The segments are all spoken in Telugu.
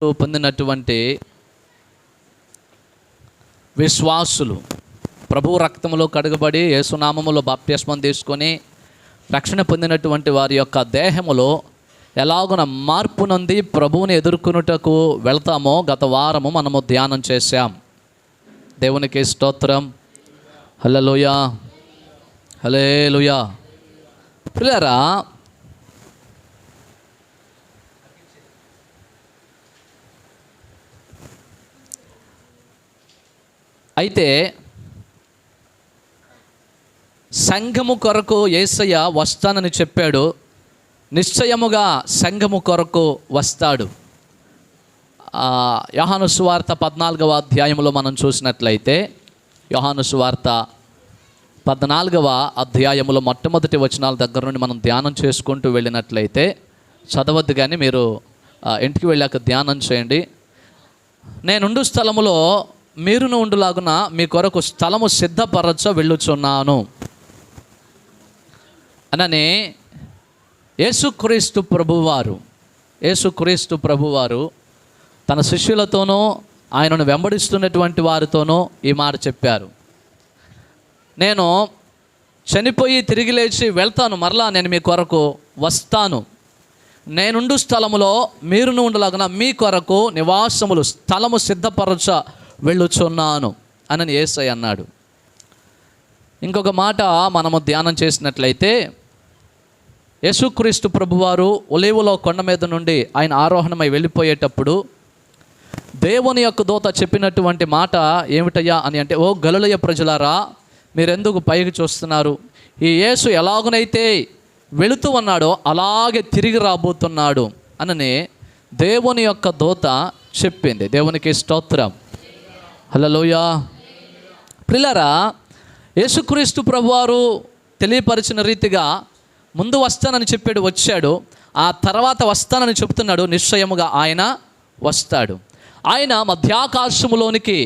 పొందినటువంటి విశ్వాసులు, ప్రభు రక్తములో కడుగబడి యేసునామములో బాప్తిస్మం తీసుకొని రక్షణ పొందినటువంటి వారి యొక్క దేహములో ఎలాగున మార్పు నొంది ప్రభువుని ఎదుర్కొనుటకు వెళ్తామో గత వారము మనము ధ్యానం చేశాం. దేవునికి స్తోత్రం. హల్లెలూయా, హల్లెలూయా. ప్రియులారా, అయితే సంఘము కొరకు యేసయ్య వస్తానని చెప్పాడు. నిశ్చయముగా సంఘము కొరకు వస్తాడు. యోహాను సువార్త 14వ అధ్యాయంలో మనం చూసినట్లయితే, యోహాను సువార్త 14వ అధ్యాయంలో మొట్టమొదటి వచనాల దగ్గర నుండి మనం ధ్యానం చేసుకుంటూ వెళ్ళినట్లయితే, చదవద్దు కానీ మీరు ఇంటికి వెళ్ళాక ధ్యానం చేయండి. నేనుండు స్థలములో మీరును ఉండులాగున మీ కొరకు స్థలము సిద్ధపరచ వెళ్ళుచున్నాను అనని యేసుక్రీస్తు ప్రభువారు తన శిష్యులతోనూ ఆయనను వెంబడిస్తున్నటువంటి వారితోనూ ఈ మాట చెప్పారు. నేను చనిపోయి తిరిగి లేచి వెళ్తాను, మరలా నేను మీ కొరకు వస్తాను. నేనుండు స్థలములో మీరును ఉండలాగున మీ కొరకు నివాసములు స్థలము సిద్ధపరచ వెళ్ళుచున్నాను అని యేసయ్య అన్నాడు. ఇంకొక మాట మనము ధ్యానం చేసినట్లయితే, యేసుక్రీస్తు ప్రభువారు ఒలీవలో కొండ మీద నుండి ఆయన ఆరోహణమై వెళ్ళిపోయేటప్పుడు దేవుని యొక్క దూత చెప్పినటువంటి మాట ఏమిటయ్యా అని అంటే, ఓ గలిలయ ప్రజలారా, మీరెందుకు పైకి చూస్తున్నారు? ఈ యేసు ఎలాగునైతే వెళుతూ ఉన్నాడో అలాగే తిరిగి రాబోతున్నాడు అనని దేవుని యొక్క దూత చెప్పింది. దేవునికి స్తోత్రం. హల్లెలూయా. ప్రియులారా, యేసుక్రీస్తు ప్రభువారు తెలియపరిచిన రీతిగా ముందు వస్తానని చెప్పాడు, వచ్చాడు. ఆ తర్వాత వస్తానని చెప్తున్నాడు. నిశ్చయముగా ఆయన వస్తాడు. ఆయన మధ్యాకాశములోనికి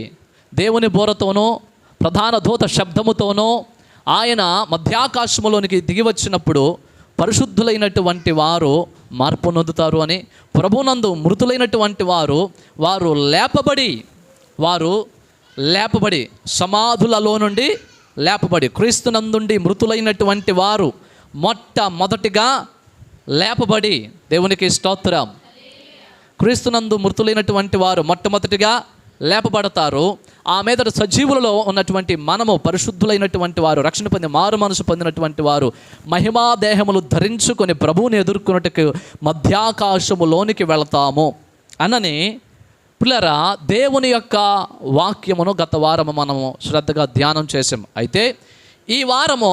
దేవుని బోరతోనూ ప్రధాన దూత శబ్దముతోనూ ఆయన మధ్యాకాశములోనికి దిగి వచ్చినప్పుడు పరిశుద్ధులైనటువంటి వారు మార్పు నొందుతారు అని, ప్రభునందు మృతులైనటువంటి వారు లేపబడి సమాధులలో నుండి లేపబడి, క్రీస్తునందుండి మృతులైనటువంటి వారు మొట్టమొదటిగా లేపబడి, దేవునికి స్తోత్రం, క్రీస్తునందు మృతులైనటువంటి వారు మొట్టమొదటిగా లేపబడతారు. ఆ మీదట సజీవులలో ఉన్నటువంటి మనము, పరిశుద్ధులైనటువంటి వారు, రక్షణ పొంది మారు మనసు పొందినటువంటి వారు మహిమా దేహములు ధరించుకొని ప్రభువుని ఎదుర్కొన్నట్టుకు మధ్యాకాశములోనికి వెళతాము అనని. పిల్లరా, దేవుని యొక్క వాక్యమును గత వారము మనము శ్రద్ధగా ధ్యానం చేసాము. అయితే ఈ వారము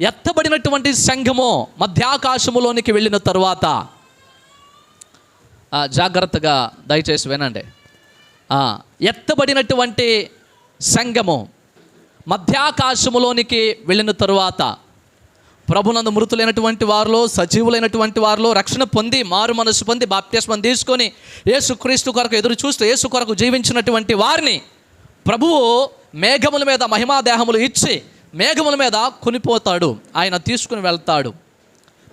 ఎత్తబడినటువంటి సంఘము మధ్యాకాశములోనికి వెళ్ళిన తరువాత, జాగ్రత్తగా దయచేసి వినండి. ఎత్తబడినటువంటి సంఘము మధ్యాకాశములోనికి వెళ్ళిన తరువాత ప్రభునందు మృతులైనటువంటి వారిలో, సజీవులైనటువంటి వారిలో, రక్షణ పొంది మారు మనసు పొంది బాప్తిస్మం తీసుకొని యేసుక్రీస్తు కొరకు ఎదురు చూస్తూ యేసు కొరకు జీవించినటువంటి వారిని ప్రభువు మేఘముల మీద మహిమా దేహములు ఇచ్చి మేఘముల మీద కొనిపోతాడు. ఆయన తీసుకుని వెళ్తాడు.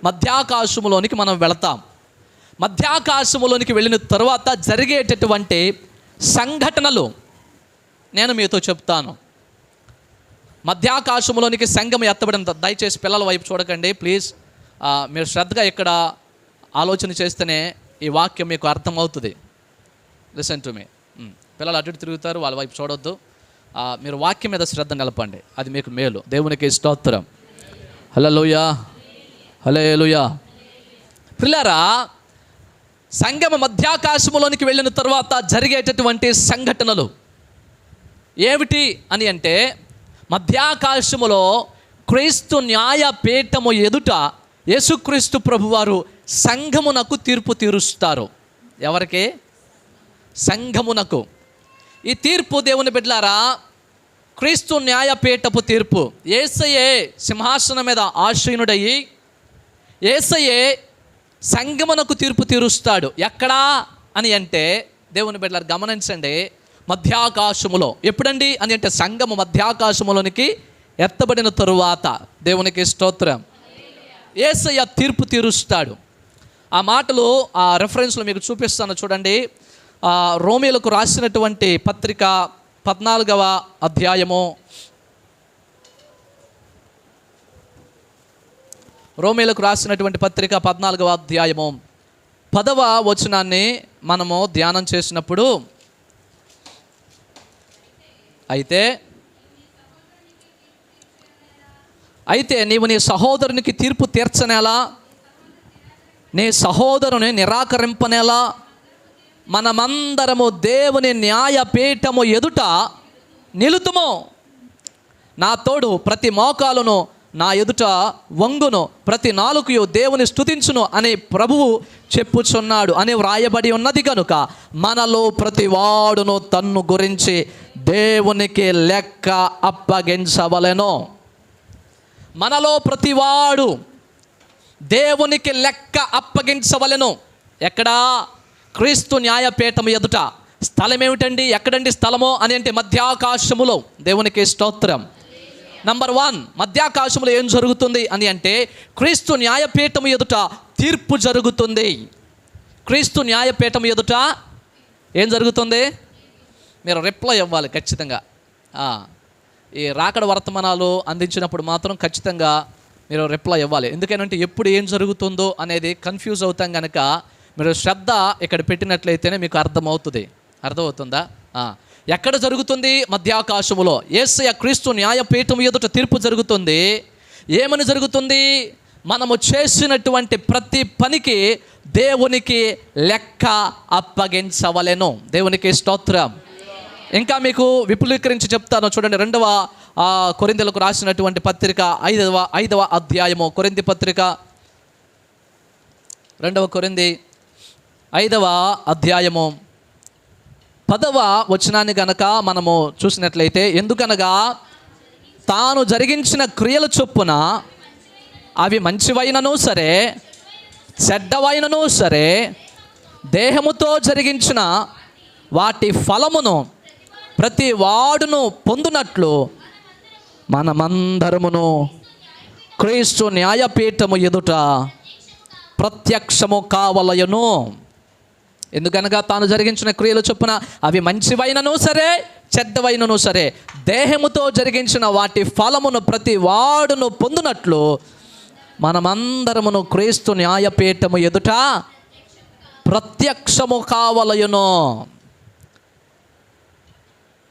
మధ్యాకాశములోనికి మనం వెళతాం. మధ్యాకాశములోనికి వెళ్ళిన తరువాత జరిగేటటువంటి సంఘటనలు నేను మీతో చెప్తాను. మధ్యాకాశములోనికి సంఘం ఎత్తబడిన, దయచేసి పిల్లల వైపు చూడకండి ప్లీజ్. మీరు శ్రద్ధగా ఇక్కడ ఆలోచన చేస్తేనే ఈ వాక్యం మీకు అర్థమవుతుంది. Listen to me. పిల్లలు అటు తిరుగుతారు, వాళ్ళ వైపు చూడొద్దు. మీరు వాక్యం మీద శ్రద్ధ నిలపండి, అది మీకు మేలు. దేవునికి స్తోత్రం. హల్లెలూయా, హల్లెలూయా. పిల్లరా, సంఘం మధ్యాకాశములోనికి వెళ్ళిన తర్వాత జరిగేటటువంటి సంఘటనలు ఏమిటి అని అంటే, మధ్యాకాశములో క్రీస్తు న్యాయపీఠము ఎదుట యేసుక్రీస్తు ప్రభువారు సంఘమునకు తీర్పు తీరుస్తారు. ఎవరికి? సంఘమునకు. ఈ తీర్పు, దేవుని బిడ్డలారా, క్రీస్తు న్యాయపీఠపు తీర్పు. యేసయ్యే సింహాసనం మీద ఆసీనుడయ్యి యేసయ్యే సంఘమునకు తీర్పు తీరుస్తాడు. ఎక్కడా అని అంటే, దేవుని బిడ్డలారా గమనించండి, మధ్యాకాశములో. ఎప్పుడండి అని అంటే, సంఘము మధ్యాకాశములోనికి ఎత్తబడిన తరువాత. దేవునికి స్తోత్రం. యేసయ్య తీర్పు తీరుస్తాడు. ఆ మాటలు ఆ రెఫరెన్స్లో మీకు చూపిస్తాను చూడండి. రోమీయులకు రాసినటువంటి పత్రిక 14వ అధ్యాయము, రోమీయులకు రాసినటువంటి పత్రిక 14వ అధ్యాయము 10వ వచనాన్ని మనము ధ్యానం చేసినప్పుడు, అయితే నీవు నీ సహోదరునికి తీర్పు తీర్చనేలా, నీ సహోదరుని నిరాకరింపనేలా, మనమందరము దేవుని న్యాయపీఠము ఎదుట నిలుతుము. నా తోడు ప్రతి మోకాలును నా ఎదుట వంగును, ప్రతి నాలుకయు దేవుని స్తుతించును అని ప్రభువు చెప్పుచున్నాడు అని వ్రాయబడి ఉన్నది కనుక మనలో ప్రతి వాడును తన్ను గురించి దేవునికి లెక్క అప్పగించవలెను. మనలో ప్రతివాడు దేవునికి లెక్క అప్పగించవలెను. ఎక్కడా? క్రీస్తు న్యాయపీఠం ఎదుట. స్థలం ఏమిటండి? ఎక్కడండి స్థలమో అని అంటే మధ్యాకాశములో. దేవునికి స్తోత్రం. నంబర్ 1, మధ్యాకాశంలో ఏం జరుగుతుంది అని అంటే క్రీస్తు న్యాయపీఠం ఎదుట తీర్పు జరుగుతుంది. క్రీస్తు న్యాయపీఠం ఎదుట ఏం జరుగుతుంది? మీరు రిప్లై ఇవ్వాలి ఖచ్చితంగా. ఈ రాకడ వర్తమానాలు అందించినప్పుడు మాత్రం ఖచ్చితంగా మీరు రిప్లై ఇవ్వాలి. ఎందుకంటే ఎప్పుడు ఏం జరుగుతుందో అనేది కన్ఫ్యూజ్ అవుతాం కనుక మీరు శ్రద్ధ ఇక్కడ పెట్టినట్లయితేనే మీకు అర్థమవుతుందా? ఎక్కడ జరుగుతుంది? మధ్యాకాశములో. యేసయ్య క్రీస్తు న్యాయపీఠం ఎదుట తీర్పు జరుగుతుంది. ఏమని జరుగుతుంది? మనము చేసినటువంటి ప్రతి పనికి దేవునికి లెక్క అప్పగించవలెను. దేవునికి స్తోత్రం. ఇంకా మీకు విపులీకరించి చెప్తాను చూడండి. 2వ కొరింథీయులకు రాసినటువంటి పత్రిక 5వ అధ్యాయము, కొరింథీ పత్రిక 2వ కొరింథీ 5వ అధ్యాయము 10వ వచనాన్ని గనక మనము చూసినట్లయితే, ఎందుకనగా తాను జరిగించిన క్రియల చొప్పున అవి మంచివైనను సరే చెడ్డవైనను సరే దేహముతో జరిగించిన వాటి ఫలమును ప్రతి వాడును పొందునట్లు మనమందరమును క్రీస్తు న్యాయపీఠము ఎదుట ప్రత్యక్షము కావలయును. ఎందుకనగా తాను జరిగించిన క్రియలు చొప్పున అవి మంచివైనను సరే చెడ్డవైనను సరే దేహముతో జరిగించిన వాటి ఫలమును ప్రతి వాడును పొందునట్లు మనమందరమును క్రీస్తు న్యాయపీఠము ఎదుట ప్రత్యక్షము కావలయును.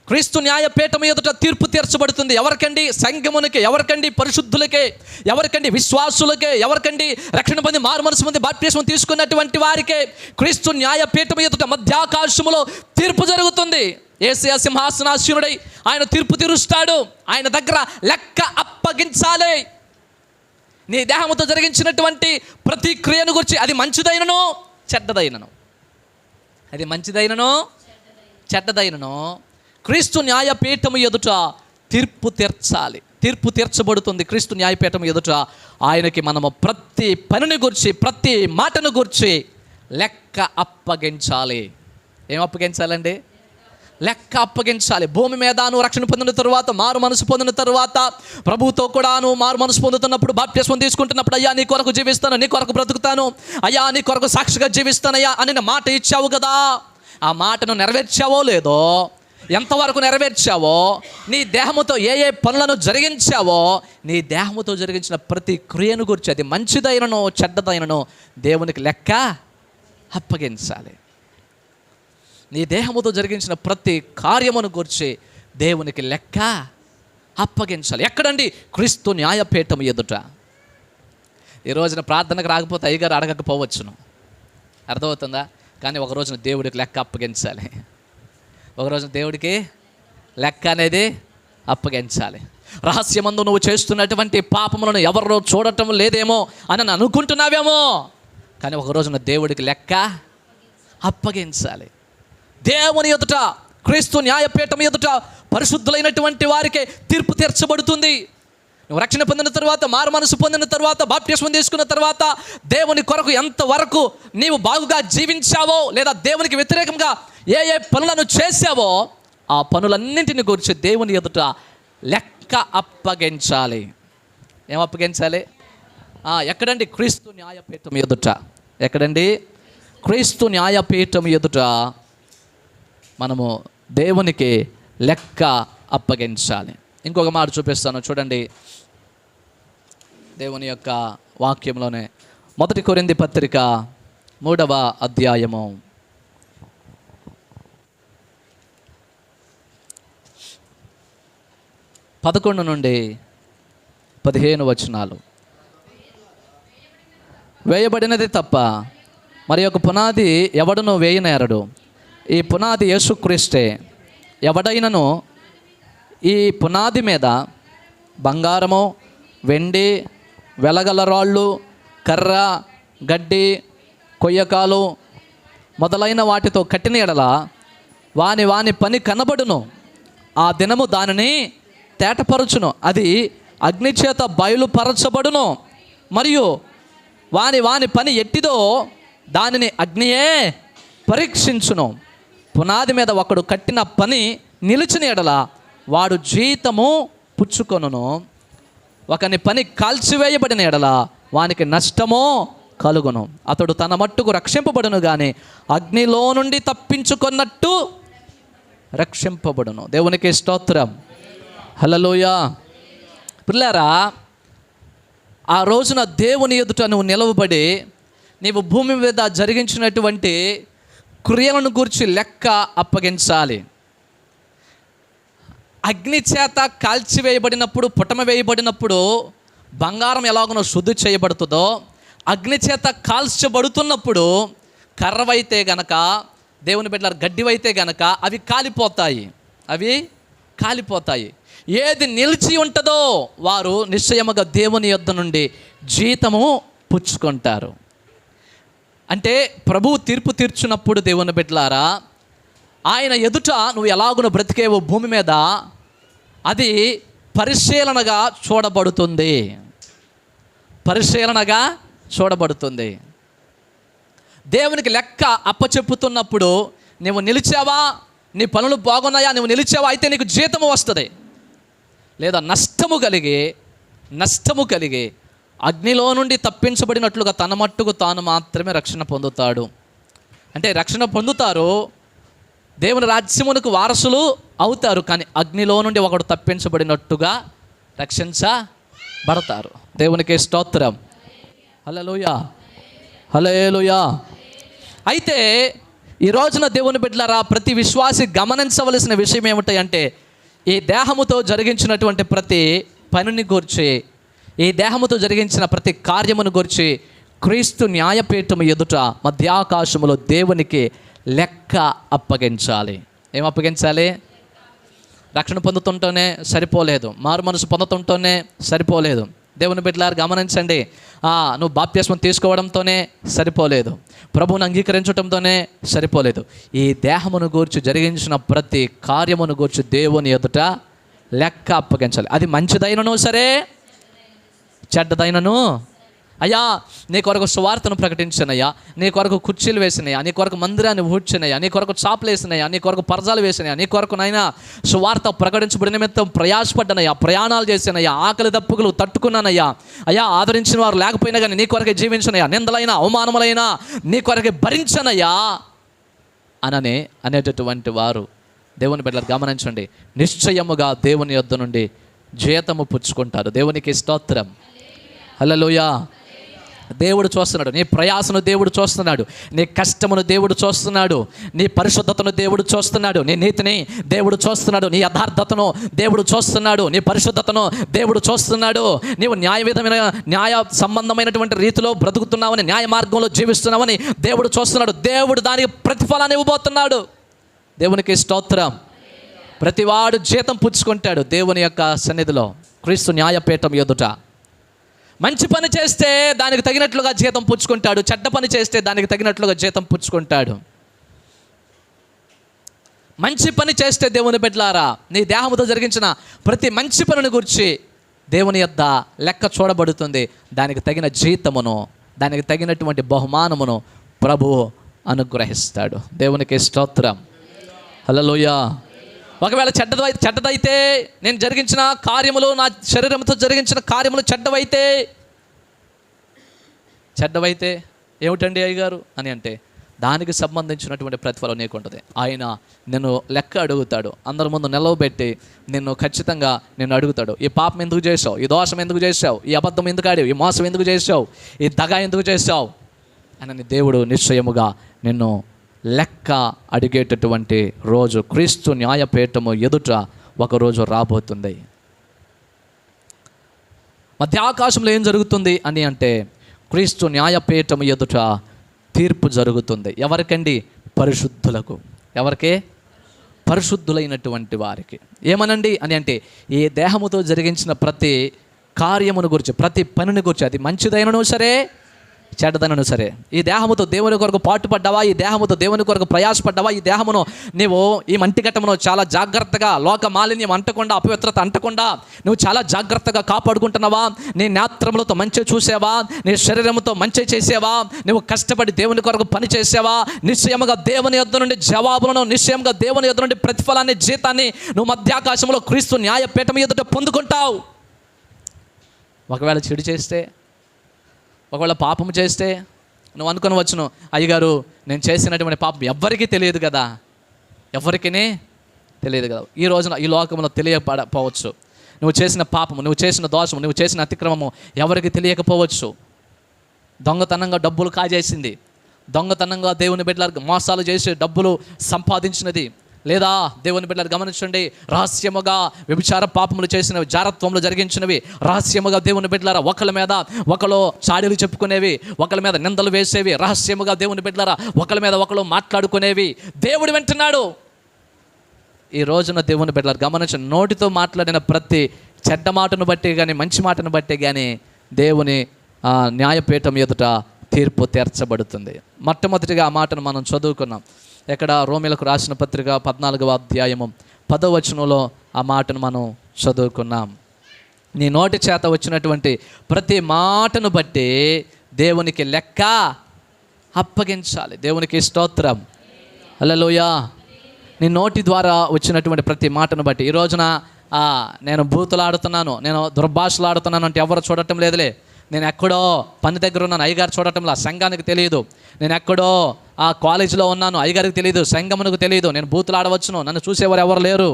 క్రీస్తు న్యాయపీఠం ఎదుట తీర్పు తీర్చబడుతుంది. ఎవరికండి? సంఘమునికి. ఎవరికండి? పరిశుద్ధులకే. ఎవరికండి? విశ్వాసులకే. ఎవరికండి? రక్షణ పొంది మారు మనసు పొంది బాప్తిస్మం తీసుకున్నటువంటి వారికే క్రీస్తు న్యాయపీఠం ఎదుట మధ్యాకాశములో తీర్పు జరుగుతుంది. యేసయ్య సింహాసనాసీనుడై ఆయన తీర్పు తీరుస్తాడు. ఆయన దగ్గర లెక్క అప్పగించాలి. నీ దేహముతో జరిగించినటువంటి ప్రతి క్రియను గురించి అది మంచిదైనను చెడ్డదైనను, అది మంచిదైనను చెడ్డదైనను క్రీస్తు న్యాయపీఠము ఎదుట తీర్పు తీర్చాలి. తీర్పు తీర్చబడుతుంది క్రీస్తు న్యాయపీఠం ఎదుట. ఆయనకి మనము ప్రతి పనిని గురించి ప్రతి మాటను గురించి లెక్క అప్పగించాలి. ఏం అప్పగించాలండి? లెక్క అప్పగించాలి. భూమి మీద నువ్వు రక్షణ పొందిన తరువాత, మారు మనసు పొందిన తరువాత, ప్రభువుతో కూడా నువ్వు మారు మనసు పొందుతున్నప్పుడు, బాప్తిస్మం తీసుకుంటున్నప్పుడు, అయ్యా నీ కొరకు జీవిస్తాను, నీ కొరకు బ్రతుకుతాను, అయ్యా నీ కొరకు సాక్షిగా జీవిస్తానయ్యా అని మాట ఇచ్చావు కదా. ఆ మాటను నెరవేర్చావో లేదో, ఎంతవరకు నెరవేర్చావో, నీ దేహముతో ఏ ఏ పనులను జరిగించావో, నీ దేహముతో జరిగించిన ప్రతి క్రియను గురించి అది మంచిదైనను చెడ్డదైనను దేవునికి లెక్క అప్పగించాలి. నీ దేహముతో జరిగించిన ప్రతి కార్యమును గురించి దేవునికి లెక్క అప్పగించాలి. ఎక్కడండి? క్రీస్తు న్యాయపీఠం ఎదుట. ఈ రోజున ప్రార్థనకు రాకపోతే అయ్యగారు అడగకపోవచ్చును, అర్థమవుతుందా? కానీ ఒక రోజున దేవుడికి లెక్క అప్పగించాలి. ఒక రోజున దేవుడికి లెక్క అనేది అప్పగించాలి. రహస్యమందు నువ్వు చేస్తున్నటువంటి పాపములను ఎవరో చూడటం లేదేమో అని అనుకుంటున్నావేమో, కానీ ఒక రోజున దేవుడికి లెక్క అప్పగించాలి. దేవుని ఎదుట, క్రీస్తు న్యాయపీఠం ఎదుట పరిశుద్ధులైనటువంటి వారికే తీర్పు తీర్చబడుతుంది. నువ్వు రక్షణ పొందిన తర్వాత, మారు మనసు పొందిన తర్వాత, బాప్తిస్మం తీసుకున్న తర్వాత దేవుని కొరకు ఎంతవరకు నీవు బాగుగా జీవించావో, లేదా దేవునికి వ్యతిరేకంగా ఏ ఏ పనులను చేసావో ఆ పనులన్నింటిని గురించి దేవుని ఎదుట లెక్క అప్పగించాలి. ఏం అప్పగించాలి? ఎక్కడండి? క్రీస్తు న్యాయపీఠం ఎదుట. ఎక్కడండి? క్రీస్తు న్యాయపీఠం ఎదుట మనము దేవునికి లెక్క అప్పగించాలి. ఇంకొక మాట చూపిస్తాను చూడండి, దేవుని యొక్క వాక్యంలోనే 1 కొరింథీ పత్రిక 3వ అధ్యాయము 11 నుండి 15 వచనాలు. వేయబడినది తప్ప మరి ఒక పునాది ఎవడునూ వేయనేరడు, ఈ పునాది యేసుక్రీస్తే. ఎవడైనను ఈ పునాది మీద బంగారము, వెండి, వెలగల రాళ్ళు, కర్ర, గడ్డి, కొయ్యకాలు మొదలైన వాటితో కట్టిన ఎడల వాని పని కనబడును, ఆ దినము దానిని తేటపరచును, అది అగ్ని చేత బయలుపరచబడును, మరియు వాని పని ఎట్టిదో దానిని అగ్నియే పరీక్షించును. పునాది మీద ఒకడు కట్టిన పని నిలిచిన ఎడల వాడు జీతము పుచ్చుకొనును, ఒకని పని కాల్చివేయబడిన ఎడల వానికి నష్టమో కలుగును. అతడు తన మట్టుకు రక్షింపబడును కానీ అగ్నిలో నుండి తప్పించుకున్నట్టు రక్షింపబడును. దేవునికి స్తోత్రం. హల్లెలూయా. పిల్లారా, ఆ రోజున దేవుని ఎదుట నువ్వు నిలవబడి నీవు భూమి మీద జరిగించినటువంటి క్రియలను గురించి లెక్క అప్పగించాలి. అగ్ని చేత కాల్చివేయబడినప్పుడు, పుటమ వేయబడినప్పుడు బంగారం ఎలాగనో శుద్ధి చేయబడుతుందో, అగ్ని చేత కాల్చబడుతున్నప్పుడు కర్రవైతే గనక, దేవుని బిడ్డలారా గడ్డివైతే గనక అవి కాలిపోతాయి. ఏది నిలిచి ఉంటుందో వారు నిశ్చయముగా దేవుని యొద్ద నుండి జీతము పుచ్చుకుంటారు. అంటే ప్రభువు తీర్పు తీర్చున్నప్పుడు దేవుని బిడ్డలారా, ఆయన ఎదుట నువ్వు ఎలాగున బ్రతికేవో భూమి మీద అది పరిశీలనగా చూడబడుతుంది. దేవునికి లెక్క అప్పచెప్పుతున్నప్పుడు నువ్వు నిలిచావా, నీ పనులు బాగున్నాయా, నువ్వు నిలిచావా, అయితే నీకు జీతము వస్తుంది. లేదా నష్టము కలిగి అగ్నిలో నుండి తప్పించబడినట్లుగా తన మట్టుకు తాను మాత్రమే రక్షణ పొందుతాడు. అంటే రక్షణ పొందుతారు, దేవుని రాజ్యమునకు వారసులు అవుతారు, కానీ అగ్నిలో నుండి ఒకడు తప్పించబడినట్టుగా రక్షించబడతారు. దేవునికి స్తోత్రం. హల్లెలూయా, హల్లెలూయా. అయితే ఈ రోజున దేవుని బిడ్డలారా, ప్రతి విశ్వాసి గమనించవలసిన విషయం ఏమిటంటే, ఈ దేహముతో జరిగించినటువంటి ప్రతి పనిని గూర్చి, ఈ దేహముతో జరిగించిన ప్రతి కార్యమును గూర్చి క్రీస్తు న్యాయపీఠము ఎదుట మధ్యాకాశములో దేవునికి లెక్క అప్పగించాలి. ఏం అప్పగించాలి? రక్షణ పొందుతుంటేనే సరిపోలేదు, మారు మనసు పొందుతుంటేనే సరిపోలేదు. దేవుని బిడ్డలారు గమనించండి, నువ్వు బాప్తిస్మం తీసుకోవడంతోనే సరిపోలేదు, ప్రభువును అంగీకరించడంతోనే సరిపోలేదు. ఈ దేహమును గూర్చి జరిగించిన ప్రతి కార్యమును గూర్చి దేవుని ఎదుట లెక్క అప్పగించాలి. అది మంచిదైనను సరే, చెడ్డదైనను. అయ్యా, నీ కొరకు సువార్తను ప్రకటించినయ్యా, నీ కొరకు కుర్చీలు వేసినాయా, నీ కొరకు మందిరాన్ని ఊడ్చినయ్యా, నీ కొరకు చాపలు వేసినాయా, నీ కొరకు పరజాలు వేసినాయా, నీ కొరకు నైనా సువార్త ప్రకటించబడిన నిమిత్తం ప్రయాసపడ్డానయ్యా, ప్రయాణాలు చేసినయ్యా, ఆకలి దప్పుకులు తట్టుకున్నానయ్యా, అయ్యా ఆదరించిన వారు లేకపోయినా కానీ నీ కొరకే జీవించినయ్యా, నిందలైనా అవమానములైనా నీ కొరకే భరించనయ్యా అనేటటువంటి వారు దేవుని బిడ్డలు గమనించండి, నిశ్చయముగా దేవుని యొద్ద నుండి జీతము పుచ్చుకుంటారు. దేవునికి స్తోత్రం. హల్లెలూయా. దేవుడు చూస్తున్నాడు, నీ ప్రయాసను దేవుడు చూస్తున్నాడు, నీ కష్టమును దేవుడు చూస్తున్నాడు, నీ పరిశుద్ధతను దేవుడు చూస్తున్నాడు, నీ నీతిని దేవుడు చూస్తున్నాడు, నీ యథార్థతను దేవుడు చూస్తున్నాడు, నీ పరిశుద్ధతను దేవుడు చూస్తున్నాడు. నీవు న్యాయ సంబంధమైనటువంటి రీతిలో బ్రతుకుతున్నావని, న్యాయ మార్గంలో జీవిస్తున్నావని దేవుడు చూస్తున్నాడు. దేవుడు దానికి ప్రతిఫలాన్ని ఇవ్వబోతున్నాడు. దేవునికి స్తోత్రం. ప్రతివాడు జీతం పుచ్చుకుంటాడు దేవుని యొక్క సన్నిధిలో, క్రీస్తు న్యాయపీఠం ఎదుట. మంచి పని చేస్తే దానికి తగినట్లుగా జీతం పుచ్చుకుంటాడు, చెడ్డ పని చేస్తే దానికి తగినట్లుగా జీతం పుచ్చుకుంటాడు. మంచి పని చేస్తే దేవుని బిడ్డలారా, నీ దేహముతో జరిగించిన ప్రతి మంచి పనిని గురించి దేవుని యొద్ద లెక్క చూడబడుతుంది. దానికి తగిన జీతమును, దానికి తగినటువంటి బహుమానమును ప్రభువు అనుగ్రహిస్తాడు. దేవునికి స్తోత్రం. హల్లెలూయా. ఒకవేళ చెడ్డదైతే, నేను జరిగించిన కార్యములు, నా శరీరంతో జరిగించిన కార్యములు చెడ్డవైతే ఏమిటండి అయ్యగారు అని అంటే, దానికి సంబంధించినటువంటి ప్రతిఫలం నీకు ఉంటుంది. ఆయన నిన్ను లెక్క అడుగుతాడు. అందరి ముందు నిలవబెట్టి నిన్ను ఖచ్చితంగా నిన్ను అడుగుతాడు, ఈ పాపం ఎందుకు చేసావు, ఈ దోషం ఎందుకు చేసావు, ఈ అబద్ధం ఎందుకు ఆడావు, ఈ మోసం ఎందుకు చేసావు, ఈ దగ ఎందుకు చేసావు అని దేవుడు నిశ్చయముగా నిన్ను లెక్క అడిగేటటువంటి రోజు క్రీస్తు న్యాయపీఠము ఎదుట ఒకరోజు రాబోతుంది. మధ్యాకాశంలో ఏం జరుగుతుంది అని అంటే, క్రీస్తు న్యాయపీఠము ఎదుట తీర్పు జరుగుతుంది. ఎవరికండి? పరిశుద్ధులకు. ఎవరికే? పరిశుద్ధులైనటువంటి వారికి. ఏమనండి అని అంటే, ఈ దేహముతో జరిగించిన ప్రతి కార్యమును గురించి, ప్రతి పనిని గురించి, అది మంచిదైనను సరే చెడ్డదనను సరే, ఈ దేహముతో దేవుని కొరకు పాటుపడ్డావా, ఈ దేహముతో దేవుని కొరకు ప్రయాసపడ్డావా, ఈ దేహమును నీవు ఈ మంటిఘట్టమును చాలా జాగ్రత్తగా, లోక మాలిన్యం అంటకుండా, అపవిత్రత అంటకుండా నువ్వు చాలా జాగ్రత్తగా కాపాడుకుంటున్నావా, నీ నేత్రములతో మంచి చూసావా, నీ శరీరముతో మంచి చేసావా, నువ్వు కష్టపడి దేవుని కొరకు పని చేసావా, నిశ్చయముగా దేవుని యొద్ద నుండి జవాబులను, నిశ్చయంగా దేవుని యొద్ద నుండి ప్రతిఫలాన్ని, జీతాన్ని నువ్వు మధ్యాకాశంలో క్రీస్తు న్యాయపీఠం ఎదుట పొందుకుంటావు. ఒకవేళ చెడు చేస్తే, ఒకవేళ పాపం చేస్తే నువ్వు అనుకునవచ్చును, అయ్యగారు నేను చేసినటువంటి పాపం ఎవ్వరికీ తెలియదు కదా, ఎవరికీ తెలియదు కదా. ఈ రోజున ఈ లోకంలో తెలియకపోవచ్చు. నువ్వు చేసిన పాపము, నువ్వు చేసిన దోషము, నువ్వు చేసిన అతిక్రమము ఎవరికి తెలియకపోవచ్చు. దొంగతనంగా డబ్బులు కాజేసింది, దొంగతనంగా దేవుని బిడ్డలకు మోసాలు చేసి డబ్బులు సంపాదించినది, లేదా దేవుని బిడ్డలు గమనించండి, రహస్యముగా వ్యభిచార పాపములు చేసినవి, జారత్వములు జరిగించినవి, రహస్యముగా దేవుని బిడ్డలారా ఒకళ్ళ మీద ఒకళ్ళు చాడీలు చెప్పుకునేవి, ఒకళ్ళ మీద నిందలు వేసేవి, రహస్యముగా దేవుని బిడ్డలారా ఒకళ్ళ మీద ఒకళ్ళు మాట్లాడుకునేవి దేవుడు వింటున్నాడు. ఈ రోజున దేవుని బిడ్డలారా గమనించండి, నోటితో మాట్లాడిన ప్రతి చెడ్డ మాటను బట్టి కానీ మంచి మాటను బట్టి కానీ దేవుని న్యాయపీఠం ఎదుట తీర్పు తీర్చబడుతుంది. మొట్టమొదటిగా ఆ మాటను మనం చదువుకున్నాం. ఎక్కడ? రోమీలకు రాసిన పత్రిక 14వ అధ్యాయము 10వ వచనంలో ఆ మాటను మనం చదువుకున్నాం. నీ నోటి చేత వచ్చినటువంటి ప్రతి మాటను బట్టి దేవునికి లెక్క అప్పగించాలి. దేవునికి స్తోత్రం, హల్లెలూయా. నీ నోటి ద్వారా వచ్చినటువంటి ప్రతి మాటను బట్టి, ఈ రోజున నేను బూతులాడుతున్నాను, నేను దుర్భాషలాడుతున్నాను అంటే ఎవరు చూడటం లేదులే. నేను ఎక్కడో పని దగ్గర ఉన్నాను, అయ్యగారు చూడటంలా, సంఘానికి తెలియదు. నేను ఎక్కడో ఆ కాలేజీలో ఉన్నాను, అయ్యగారికి తెలియదు, సంఘమునకు తెలియదు. నేను బూతులాడవచ్చును, నన్ను చూసేవారు ఎవరు లేరు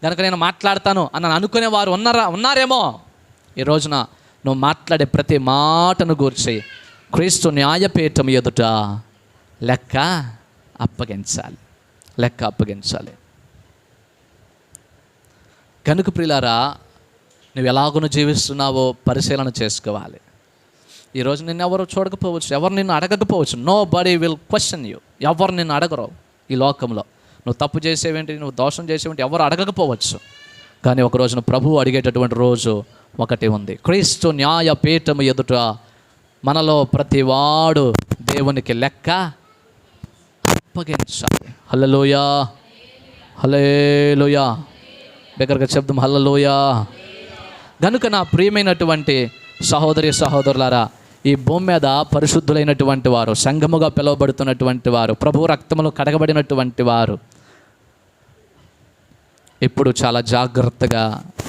కనుక నేను మాట్లాడతాను అని అనుకునేవారు ఉన్నారేమో. ఈ రోజున నువ్వు మాట్లాడే ప్రతి మాటను గూర్చి క్రీస్తు న్యాయపీఠం ఎదుట లెక్క అప్పగించాలి, లెక్క అప్పగించాలి. కనుక ప్రియులారా, నువ్వు ఎలాగును జీవిస్తున్నావో పరిశీలన చేసుకోవాలి. ఈరోజు నిన్ను ఎవరు చూడకపోవచ్చు, ఎవరు నిన్ను అడగకపోవచ్చు. Nobody will question you. ఎవరు నిన్ను అడగరు ఈ లోకంలో. నువ్వు తప్పు చేసేవేంటి, నువ్వు దోషం చేసేవేంటి ఎవరు అడగకపోవచ్చు. కానీ ఒక రోజున ప్రభువు అడిగేటటువంటి రోజు ఒకటి ఉంది. క్రీస్తు న్యాయపీఠము ఎదుట మనలో ప్రతివాడు దేవునికి లెక్క అప్పగించాలి. హల్లెలూయా, హల్లెలూయా. దగ్గరగా చెప్దాం, హల్లెలూయా. కనుక నా ప్రియమైనటువంటి సహోదరి సహోదరులారా, ఈ భూమి మీద పరిశుద్ధులైనటువంటి వారు, సంఘముగా పిలువబడుతున్నటువంటి వారు, ప్రభు రక్తములో కడగబడినటువంటి వారు ఇప్పుడు చాలా జాగ్రత్తగా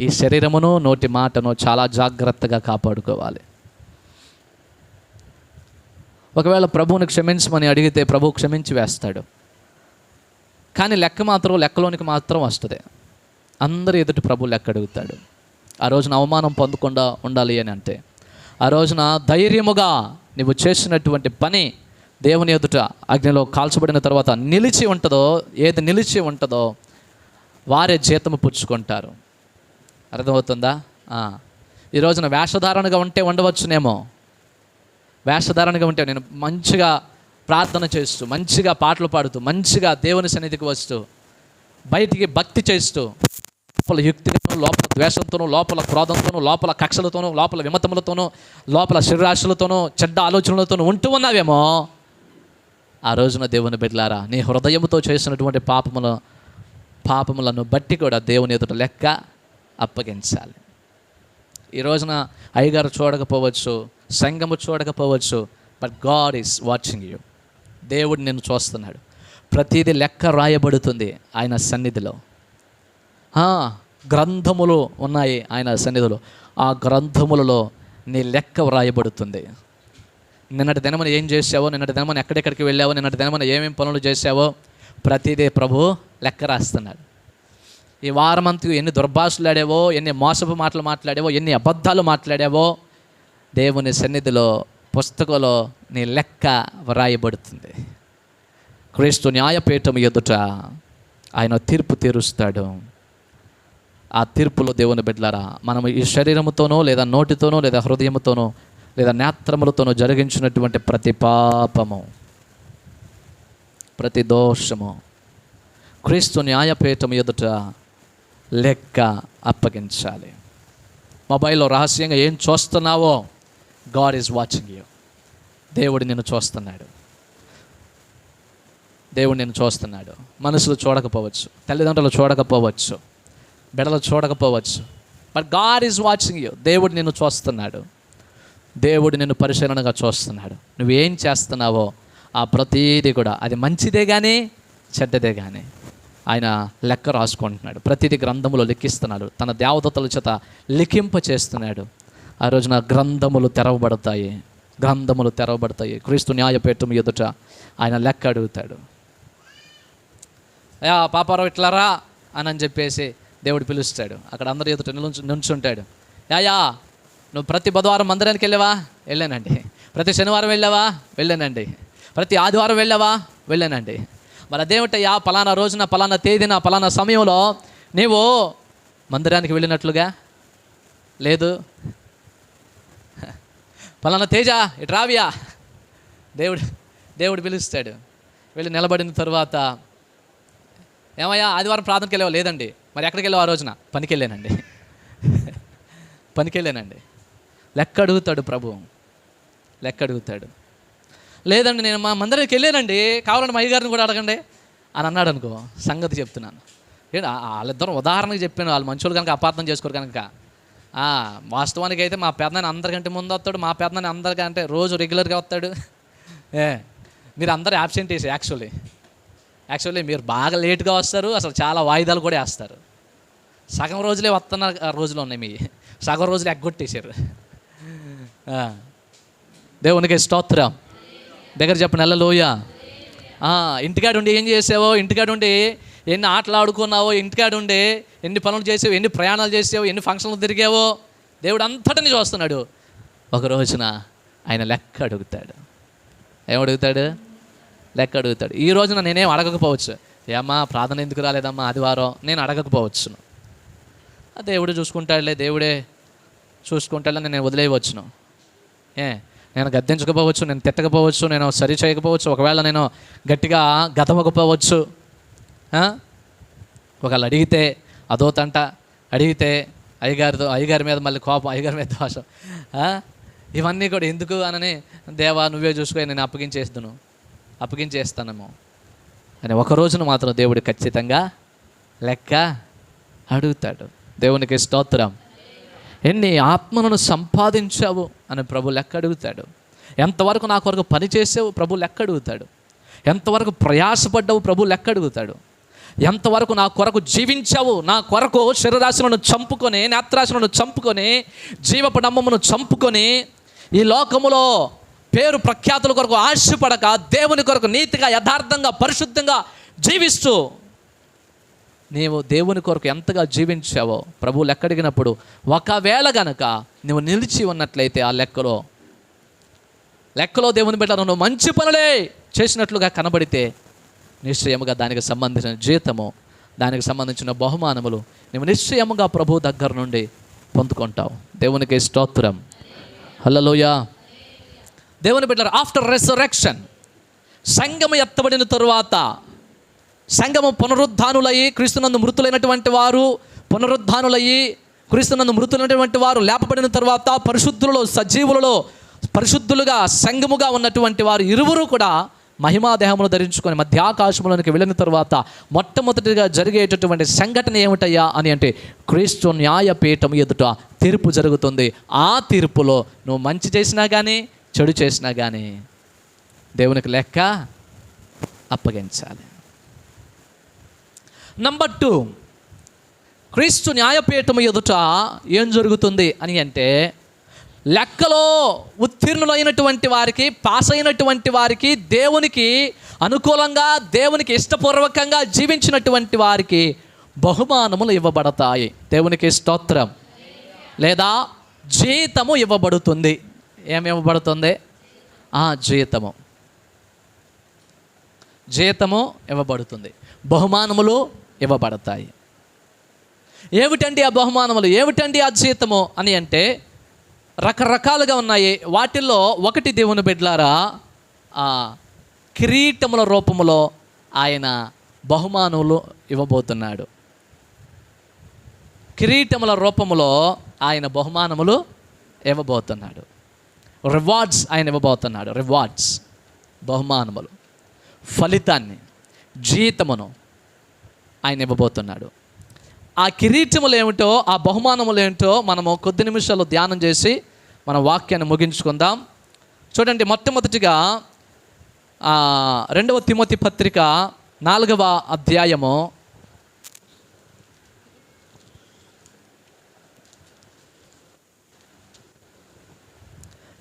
ఈ శరీరమును, నోటి మాటను చాలా జాగ్రత్తగా కాపాడుకోవాలి. ఒకవేళ ప్రభువుని క్షమించమని అడిగితే ప్రభు క్షమించి వేస్తాడు. కానీ లెక్కలోనికి మాత్రం వస్తుంది. అందరి ఎదుటి ప్రభు లెక్క అడుగుతాడు. ఆ రోజున అవమానం పొందకుండా ఉండాలి అని అంటే, ఆ రోజున ధైర్యముగా నువ్వు చేసినటువంటి పని దేవుని ఎదుట అగ్నిలో కాల్చబడిన తర్వాత నిలిచి ఉంటుందో, ఏది నిలిచి ఉంటుందో వారే జీతము పుచ్చుకుంటారు. అర్థమవుతుందా? ఈ రోజున వేషధారణగా ఉంటే ఉండవచ్చునేమో. వేషధారణగా ఉంటే నేను మంచిగా ప్రార్థన చేస్తూ, మంచిగా పాటలు పాడుతూ, మంచిగా దేవుని సన్నిధికి వస్తూ, బయటికి భక్తి చేస్తూ, లోపల యుక్తిగాను, లోపల ద్వేషంతోనూ, లోపల క్రోధంతోనూ, లోపల కక్షలతోనూ, లోపల విమతములతోనూ, లోపల శరీరాశలతోనూ, చెడ్డ ఆలోచనలతోనూ ఉంటూ ఉన్నావేమో. ఆ రోజున దేవుని బిడ్డలారా, నీ హృదయముతో చేసినటువంటి పాపములను బట్టి కూడా దేవుని ఎదుట లెక్క అప్పగించాలి. ఈ రోజున అయ్యగారు చూడకపోవచ్చు, సంఘము చూడకపోవచ్చు, but God is watching you. దేవుడు నిన్ను చూస్తున్నాడు. ప్రతిదీ లెక్క రాయబడుతుంది ఆయన సన్నిధిలో. గ్రంథములు ఉన్నాయి ఆయన సన్నిధిలో. ఆ గ్రంథములలో నీ లెక్క వ్రాయబడుతుంది. నిన్నటి దినమున ఏం చేసావో, నిన్నటి దినమున ఎక్కడెక్కడికి వెళ్ళావో, నిన్నటి దినమున ఏమేమి పనులు చేసావో ప్రతిదీ ప్రభు లెక్క రాస్తున్నాడు. ఈ వారమంతు ఎన్ని దుర్భాషలు ఆడావో, ఎన్ని మోసపు మాటలు మాట్లాడావో, ఎన్ని అబద్ధాలు మాట్లాడావో దేవుని సన్నిధిలో పుస్తకంలో నీ లెక్క వ్రాయబడుతుంది. క్రీస్తు న్యాయపీఠం ఎదుట ఆయన తీర్పు తీరుస్తాడు. ఆ తీర్పులో దేవుని బిడ్డలారా, మనం ఈ శరీరముతోనో లేదా నోటితోనో లేదా హృదయముతోనో లేదా నేత్రములతోనో జరిగించినటువంటి ప్రతి పాపము, ప్రతి దోషము క్రీస్తు న్యాయపీఠం ఎదుట లెక్క అప్పగించాలి. మొబైల్లో రహస్యంగా ఏం చూస్తున్నావో గాడ్ ఈజ్ వాచింగ్ యూ. దేవుడు నిన్ను చూస్తున్నాడు. దేవుడు నిన్ను చూస్తున్నాడు. మనుషులు చూడకపోవచ్చు, తల్లిదండ్రులు చూడకపోవచ్చు, బిడ్డలు చూడకపోవచ్చు, but God is watching you. దేవుడు నిన్ను చూస్తున్నాడు. దేవుడు నిన్ను పరిశీలనగా చూస్తున్నాడు. నువ్వేం చేస్తున్నావో ఆ ప్రతీది కూడా, అది మంచిదే కానీ చెడ్డదే కానీ ఆయన లెక్క రాసుకుంటున్నాడు. ప్రతిదీ గ్రంథములో లెక్కిస్తున్నాడు. తన దేవదూతల చేత లిఖింప చేస్తున్నాడు. ఆ రోజున గ్రంథములు తెరవబడతాయి. గ్రంథములు తెరవబడతాయి. క్రీస్తు న్యాయపీఠం ఎదుట ఆయన లెక్క అడుగుతాడు. అయ్యా పాపారావు ఇట్లారా అని చెప్పేసి దేవుడు పిలుస్తాడు. అక్కడ అందరి ఎదుట నిల్చుంటాడు. యాయా నువ్వు ప్రతి బుధవారం మందిరానికి వెళ్ళావా? వెళ్ళానండి. ప్రతి శనివారం వెళ్ళావా? వెళ్ళానండి. ప్రతి ఆదివారం వెళ్ళావా? వెళ్ళానండి. మరి అదేమిటయ్యా పలానా రోజున పలానా తేదీన పలానా సమయంలో నీవు మందిరానికి వెళ్ళినట్లుగా లేదు. పలానా తేజ ఇటు రావియా. దేవుడు పిలుస్తాడు. వెళ్ళి నిలబడిన తర్వాత ఏమయ్యా ఆదివారం ప్రార్థనకి వెళ్ళావా? లేదండి. మరి ఎక్కడికి వెళ్ళావు? ఆ రోజున పనికి వెళ్ళానండి. పనికి వెళ్ళానండి. లెక్క అడుగుతాడు ప్రభు, లెక్క అడుగుతాడు. లేదండి నేను మా మందిరానికి వెళ్ళానండి, కావాలంటే మా అయ్యగారిని కూడా అడగండి అని అన్నాడు అనుకో, సంగతి చెప్తున్నాను. ఏంటి వాళ్ళిద్దరం ఉదాహరణకు చెప్పాను. వాళ్ళు మంచోళ్ళు కనుక అపార్థం చేసుకోరు కనుక. వాస్తవానికి అయితే మా పెద్దనాన్న అందరికంటే ముందు వస్తాడు. మా పెద్దనాన్న అందరికంటే రోజు రెగ్యులర్గా వస్తాడు. మీరు అందరూ యాబ్సెంటీస్. యాక్చువల్లీ మీరు బాగా లేట్గా వస్తారు. అసలు చాలా వాయిదాలు కూడా వేస్తారు. సగం రోజులే వస్తున్న రోజులు ఉన్నాయి. మీ సగం రోజులు ఎగ్గొట్టేశారు. దేవునికి స్తోత్రం. దగ్గర చెప్పండి హల్లెలూయ. ఇంటికాడుండి ఏం చేసావో, ఇంటికాడుండి ఎన్ని ఆటలు ఆడుకున్నావో, ఇంటికాడుండి ఎన్ని పనులు చేసావో, ఎన్ని ప్రయాణాలు చేసావో, ఎన్ని ఫంక్షన్లు తిరిగావో దేవుడు అంతటిని చూస్తున్నాడు. ఒక రోజున ఆయన లెక్క అడుగుతాడు. ఏమడుగుతాడు? లెక్క అడుగుతాడు. ఈ రోజున నేనేం అడగకపోవచ్చు. ఏమ్మా ప్రార్థన ఎందుకు రాలేదమ్మా ఆదివారం, నేను అడగకపోవచ్చును. దేవుడు చూసుకుంటాడులే, దేవుడే చూసుకుంటాడులే, నేను వదిలేయవచ్చును. నేను గద్దించకపోవచ్చు, నేను తిట్టకపోవచ్చు, నేను సరి చేయకపోవచ్చు, ఒకవేళ నేను గట్టిగా గతమకపోవచ్చు. ఒకవేళ అడిగితే అదో తంట, అడిగితే అయ్యగారి మీద మళ్ళీ కోపం, అయ్యగారి మీద దోషం. ఇవన్నీ కూడా ఎందుకు అనని, దేవా నువ్వే చూసుకొని నేను అప్పగించేస్తానేమో అని ఒక రోజున మాత్రం దేవుడు ఖచ్చితంగా లెక్క అడుగుతాడు. దేవునికి స్తోత్రం. ఎన్ని ఆత్మలను సంపాదించావు అని ప్రభు లెక్క అడుగుతాడు. ఎంతవరకు నా కొరకు పని చేసావు ప్రభు లెక్క అడుగుతాడు. ఎంతవరకు ప్రయాసపడ్డావు ప్రభు లెక్క అడుగుతాడు. ఎంతవరకు నా కొరకు జీవించావు, నా కొరకు శరీరాశులను చంపుకొని, నేత్రాశులను చంపుకొని, జీవపు నమ్మమును చంపుకొని, ఈ లోకములో పేరు ప్రఖ్యాతుల కొరకు ఆశపడక దేవుని కొరకు నీతిగా యథార్థంగా పరిశుద్ధంగా జీవిస్తూ నీవు దేవుని కొరకు ఎంతగా జీవించావో ప్రభు లెక్క అడిగినప్పుడు, ఒకవేళ గనక నువ్వు నిలిచి ఉన్నట్లయితే ఆ లెక్కలో దేవుని బిడ్డ నువ్వు మంచి పనులే చేసినట్లుగా కనబడితే నిశ్చయముగా దానికి సంబంధించిన జీతము, దానికి సంబంధించిన బహుమానములు నువ్వు నిశ్చయముగా ప్రభు దగ్గర నుండి పొందుకుంటావు. దేవునికి స్తోత్రం. హల్లెలూయా. దేవుని బిడ్డలారా, ఆఫ్టర్ రెసరెక్షన్, సంఘము ఎత్తబడిన తరువాత, సంఘము పునరుద్ధానులయ్యి క్రీస్తునందు మృతులైనటువంటి వారు పునరుద్ధానులయ్యి క్రీస్తునందు మృతులైనటువంటి వారు లేపబడిన తరువాత పరిశుద్ధులలో, సజీవులలో పరిశుద్ధులుగా సంఘముగా ఉన్నటువంటి వారు ఇరువురు కూడా మహిమాదేహమును ధరించుకొని మధ్యాకాశములోనికి వెళ్ళిన తర్వాత మొట్టమొదటిగా జరిగేటటువంటి సంఘటన ఏమిటయ్యా అని అంటే, క్రీస్తు న్యాయపీఠం ఎదుట తీర్పు జరుగుతుంది. ఆ తీర్పులో నువ్వు మంచి చేసినా కానీ చెడు చేసినా కానీ దేవునికి లెక్క అప్పగించాలి. నంబర్ 2, క్రీస్తు న్యాయపీఠం ఎదుట ఏం జరుగుతుంది అని అంటే, లెక్కలో ఉత్తీర్ణులైనటువంటి వారికి, పాస్ అయినటువంటి వారికి, దేవునికి అనుకూలంగా, దేవునికి ఇష్టపూర్వకంగా జీవించినటువంటి వారికి బహుమానములు ఇవ్వబడతాయి. దేవునికి స్తోత్రం. లేదా జీతము ఇవ్వబడుతుంది. ఏమి ఇవ్వబడుతుంది? జీతము ఇవ్వబడుతుంది, బహుమానములు ఇవ్వబడతాయి. ఏమిటండి ఆ బహుమానములు, ఏమిటండి ఆ జీతము అని అంటే రకరకాలుగా ఉన్నాయి. వాటిల్లో ఒకటి దేవుని బిడ్డలారా, కిరీటముల రూపములో ఆయన బహుమానములు ఇవ్వబోతున్నాడు. కిరీటముల రూపములో ఆయన బహుమానములు ఇవ్వబోతున్నాడు. రివార్డ్స్ ఆయన ఇవ్వబోతున్నాడు. రివార్డ్స్, బహుమానములు, ఫలితాన్ని, జీతమును ఆయన ఇవ్వబోతున్నాడు. ఆ కిరీటములు ఏమిటో, ఆ బహుమానములు ఏమిటో మనము కొద్ది నిమిషాలు ధ్యానం చేసి మన వాక్యాన్ని ముగించుకుందాం. చూడండి, మొట్టమొదటిగా 2వ తిమోతి పత్రిక 4వ అధ్యాయము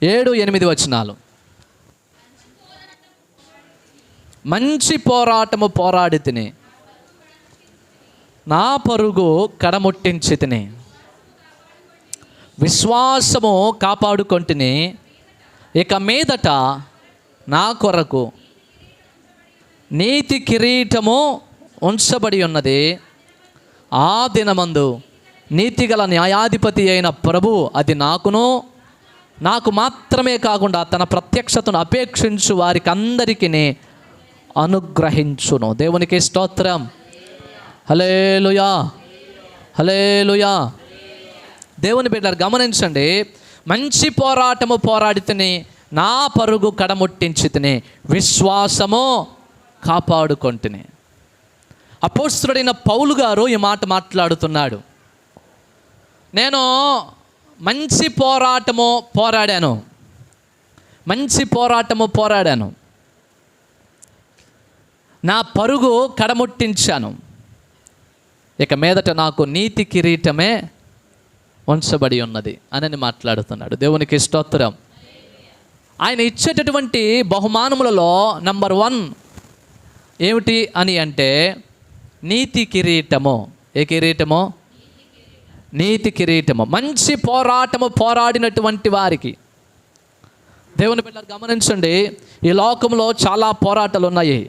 7-8 వచనాలు. మంచి పోరాటము పోరాడి తిని నా పరుగు కడముట్టించి తిని విశ్వాసము కాపాడుకొంటిని. ఇక మీదట నా కొరకు నీతి కిరీటము ఉంచబడి ఉన్నది. ఆ దినమందు నీతిగల న్యాయాధిపతి అయిన ప్రభు అది నాకు మాత్రమే కాకుండా తన ప్రత్యక్షతను అపేక్షించు వారికి అందరికీ అనుగ్రహించును. దేవునికి స్తోత్రం. హల్లెలూయా, హల్లెలూయా. దేవుని బిడ్డలారా గమనించండి, మంచి పోరాటము పోరాడి తిని నా పరుగు కడముట్టించి తిని విశ్వాసము కాపాడుకొంటిని. అపోస్తలుడైన పౌలు గారు ఈ మాట మాట్లాడుతున్నాడు. నేను మంచి పోరాటము పోరాడాను, మంచి పోరాటము పోరాడాను, నా పరుగు కడముట్టించాను. ఇక మీదట నాకు నీతి కిరీటమే ఉంచబడి ఉన్నది అని మాట్లాడుతున్నాడు. దేవునికి స్తోత్రం. ఆయన ఇచ్చేటటువంటి బహుమానములలో నంబర్ 1 ఏమిటి అని అంటే నీతి కిరీటము. ఏ కిరీటము? నీతి కిరీటము. మంచి పోరాటము పోరాడినటువంటి వారికి. దేవుని బిడ్డలు గమనించండి, ఈ లోకంలో చాలా పోరాటాలు ఉన్నాయి.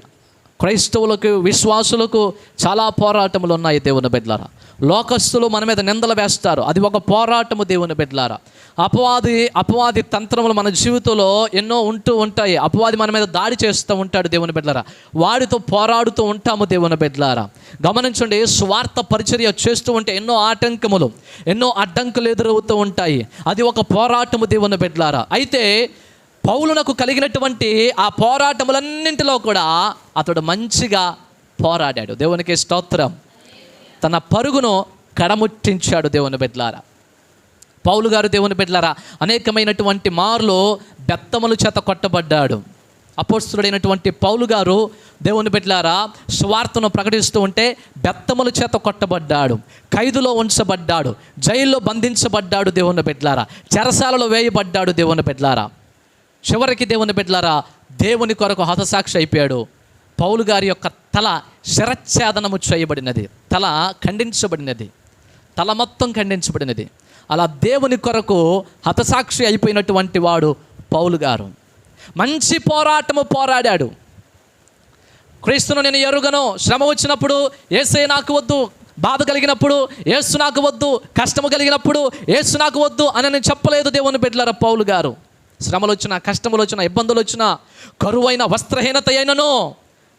క్రైస్తవులకు, విశ్వాసులకు చాలా పోరాటములు ఉన్నాయి. దేవుని బిడ్డలారా, లోకస్తులు మన మీద నిందలు వేస్తారు, అది ఒక పోరాటము. దేవుని బిడ్డలారా, అపవాది తంత్రములు మన జీవితంలో ఎన్నో ఉంటూ ఉంటాయి. అపవాది మన మీద దాడి చేస్తూ ఉంటాడు. దేవుని బిడ్డలారా, వాడితో పోరాడుతూ ఉంటాము. దేవుని బిడ్డలారా గమనించండి, స్వార్థ పరిచర్య చేస్తూ ఉంటే ఎన్నో ఆటంకములు, ఎన్నో అడ్డంకులు ఎదురవుతూ ఉంటాయి. అది ఒక పోరాటము. దేవుని బిడ్డలారా, అయితే పౌలునకు కలిగినటువంటి ఆ పోరాటములన్నింటిలో కూడా అతడు మంచిగా పోరాడాడు. దేవునికి స్తోత్రం. తన పరుగును కడముట్టించాడు. దేవుని బిడ్డలారా, పౌలు గారు దేవుని బిడ్డలారా అనేకమైనటువంటి మార్లు బెత్తముల చేత కొట్టబడ్డాడు. అపోస్తలుడైనటువంటి పౌలు గారు దేవుని బిడ్డలారా స్వార్థను ప్రకటిస్తూ ఉంటే బెత్తముల చేత కొట్టబడ్డాడు, ఖైదులో ఉంచబడ్డాడు, జైల్లో బంధించబడ్డాడు. దేవుని బిడ్డలారా చెరసాలలో వేయబడ్డాడు. దేవుని బిడ్డలారా చివరికి దేవుని బిడ్డలారా దేవుని కొరకు హతసాక్షి అయిపోయాడు. పౌలు గారి యొక్క తల శిరచ్ఛేదనము చేయబడినది, తల ఖండించబడినది, తల మొత్తం ఖండించబడినది. అలా దేవుని కొరకు హతసాక్షి అయిపోయినటువంటి వాడు పౌలు గారు. మంచి పోరాటము పోరాడాడు. క్రీస్తును నేను ఎరుగను, శ్రమ వచ్చినప్పుడు యేసే నాకు వద్దు, బాధ కలిగినప్పుడు యేసు నాకు వద్దు, కష్టము కలిగినప్పుడు యేసు నాకు వద్దు అని నేను చెప్పలేదు. దేవుని బిడ్డలారా పౌలు గారు శ్రమలు వచ్చినా, కష్టములు వచ్చినా, ఇబ్బందులు వచ్చినా, కరువైన వస్త్రహీనత అయినను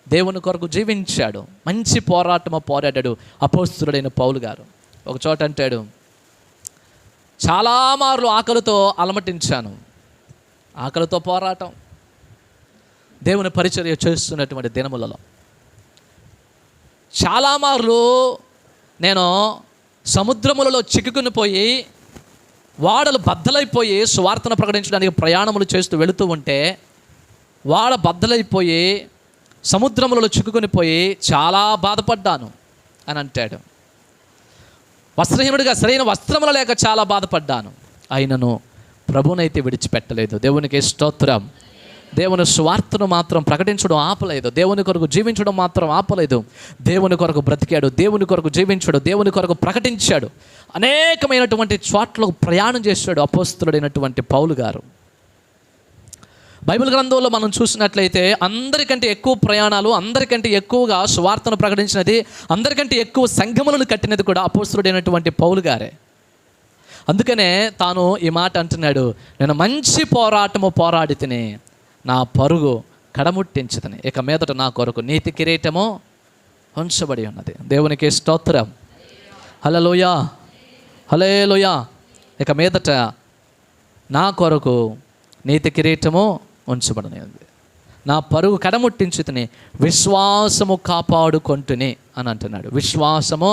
దేవుని కొరకు జీవించాడు. మంచి పోరాటము పోరాడాడు అపోస్తలుడైన పౌలు గారు. ఒక చోట అంటాడు, చాలా మార్లు ఆకలితో అలమటించాను. ఆకలితో పోరాటం దేవుని పరిచర్య చేస్తున్నటువంటి దినములలో చాలా మార్లు నేను సముద్రములలో చిక్కుకుని పోయి, వాడలు బద్దలైపోయి సువార్తను ప్రకటించడానికి ప్రయాణములు చేస్తూ వెళుతూ ఉంటే వాడ బద్దలైపోయి సముద్రములలో చిక్కుకొని పోయి చాలా బాధపడ్డాను అని అంటాడు. వస్త్రహీనుడిగా సరైన వస్త్రములు లేక చాలా బాధపడ్డాను. అయినను ప్రభునైతే విడిచిపెట్టలేదు. దేవునికి స్తోత్రం. దేవుని స్వార్థను మాత్రం ప్రకటించడం ఆపలేదు. దేవుని కొరకు జీవించడం మాత్రం ఆపలేదు. దేవుని కొరకు బ్రతికాడు, దేవుని కొరకు జీవించాడు, దేవుని కొరకు ప్రకటించాడు. అనేకమైనటువంటి చోట్లకు ప్రయాణం చేశాడు అపోస్తలుడైనటువంటి పౌలు గారు. బైబిల్ గ్రంథంలో మనం చూసినట్లయితే అందరికంటే ఎక్కువ ప్రయాణాలు, అందరికంటే ఎక్కువగా సువార్తను ప్రకటించినది, అందరికంటే ఎక్కువ సంఘములను కట్టినది కూడా అపోస్తలుడైనటువంటి పౌలు గారే. అందుకనే తాను ఈ మాట అంటున్నాడు, నేను మంచి పోరాటము పోరాడి తిని నా పరుగు కడముట్టించుదని, ఇక మీదట నా కొరకు నీతి కిరీటము ఉంచబడి ఉన్నది. దేవునికి స్తోత్రం. హల్లెలూయా, హల్లెలూయా. ఇక మీదట నా కొరకు నీతి కిరీటము ఉంచబడినది, నా పరుగు కడముట్టించుతని, విశ్వాసము కాపాడుకుంటుని అని అంటున్నాడు. విశ్వాసము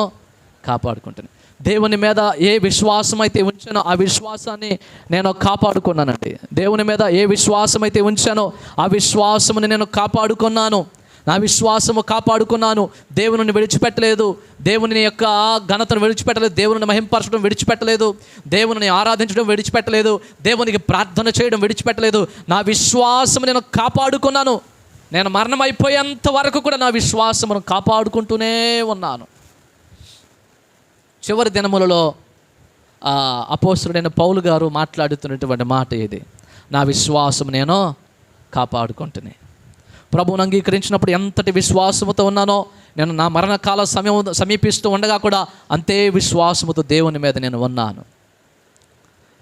కాపాడుకుంటుని. దేవుని మీద ఏ విశ్వాసం అయితే ఉంచానో ఆ విశ్వాసాన్ని నేను కాపాడుకున్నానండి. దేవుని మీద ఏ విశ్వాసం అయితే ఉంచానో ఆ విశ్వాసముని నేను కాపాడుకున్నాను. నా విశ్వాసము కాపాడుకున్నాను. దేవుని విడిచిపెట్టలేదు, దేవుని యొక్క ఘనతను విడిచిపెట్టలేదు, దేవుని మహింపరచడం విడిచిపెట్టలేదు, దేవుని ఆరాధించడం విడిచిపెట్టలేదు, దేవునికి ప్రార్థన చేయడం విడిచిపెట్టలేదు. నా విశ్వాసము నేను కాపాడుకున్నాను. నేను మరణమైపోయేంత వరకు కూడా నా విశ్వాసమును కాపాడుకుంటూనే ఉన్నాను. చివరి దినములలో అపోస్తలుడైన పౌలు గారు మాట్లాడుతున్నటువంటి మాట ఇది, నా విశ్వాసం నేను కాపాడుకుంటున్నాను. ప్రభువును అంగీకరించినప్పుడు ఎంతటి విశ్వాసముతో ఉన్నానో, నేను నా మరణకాల సమీపిస్తూ ఉండగా కూడా అంతే విశ్వాసముతో దేవుని మీద నేను ఉన్నాను.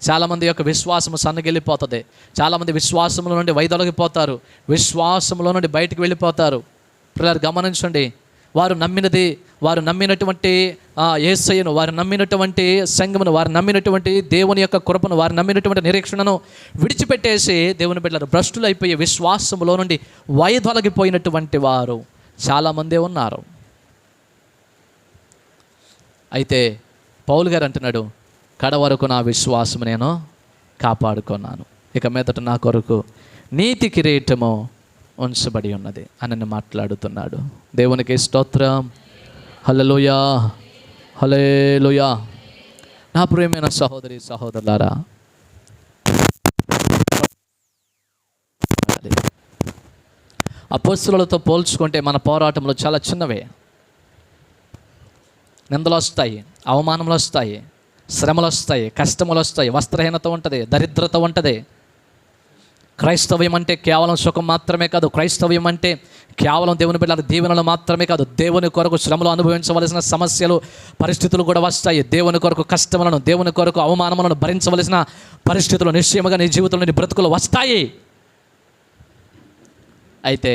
చాలామంది యొక్క విశ్వాసము సన్నగిల్లిపోతుంది. చాలామంది విశ్వాసముల నుండి వైదొలగిపోతారు, విశ్వాసములో నుండి బయటికి వెళ్ళిపోతారు. పిల్లలు గమనించండి, వారు నమ్మినది, వారు నమ్మినటువంటి యేసయ్యను, వారు నమ్మినటువంటి సంఘమును, వారు నమ్మినటువంటి దేవుని యొక్క కృపను, వారు నమ్మినటువంటి నిరీక్షణను విడిచిపెట్టేసి దేవుని బిడ్డలు భ్రష్టులు అయిపోయి విశ్వాసములో నుండి వైదొలగిపోయినటువంటి వారు చాలామందే ఉన్నారు. అయితే పౌలు గారు అంటున్నాడు, కడ వరకు నా విశ్వాసము నేను కాపాడుకున్నాను, ఇక మీదట నా కొరకు నీతి కిరీటము ఉంచబడి ఉన్నది అని మాట్లాడుతున్నాడు. దేవునికి స్తోత్రం. హల్లెలూయా, హల్లెలూయా. నా ప్రియమైన సహోదరి సహోదరులారా, అపోస్తలులతో పోల్చుకుంటే మన పోరాటంలో చాలా చిన్నవే. నిందలు వస్తాయి, అవమానములు వస్తాయి, శ్రమలు వస్తాయి, కష్టములు వస్తాయి, వస్త్రహీనత ఉంటుంది, దరిద్రత ఉంటుంది. క్రైస్తవ్యం అంటే కేవలం సుఖం మాత్రమే కాదు. క్రైస్తవ్యం అంటే కేవలం దేవుని బిడ్డల దీవెనలు మాత్రమే కాదు. దేవుని కొరకు శ్రమలు అనుభవించవలసిన సమస్యలు, పరిస్థితులు కూడా వస్తాయి. దేవుని కొరకు కష్టములను, దేవుని కొరకు అవమానములను భరించవలసిన పరిస్థితులు నిశ్చయముగా నీ జీవితంలో నీ బ్రతుకులు వస్తాయి. అయితే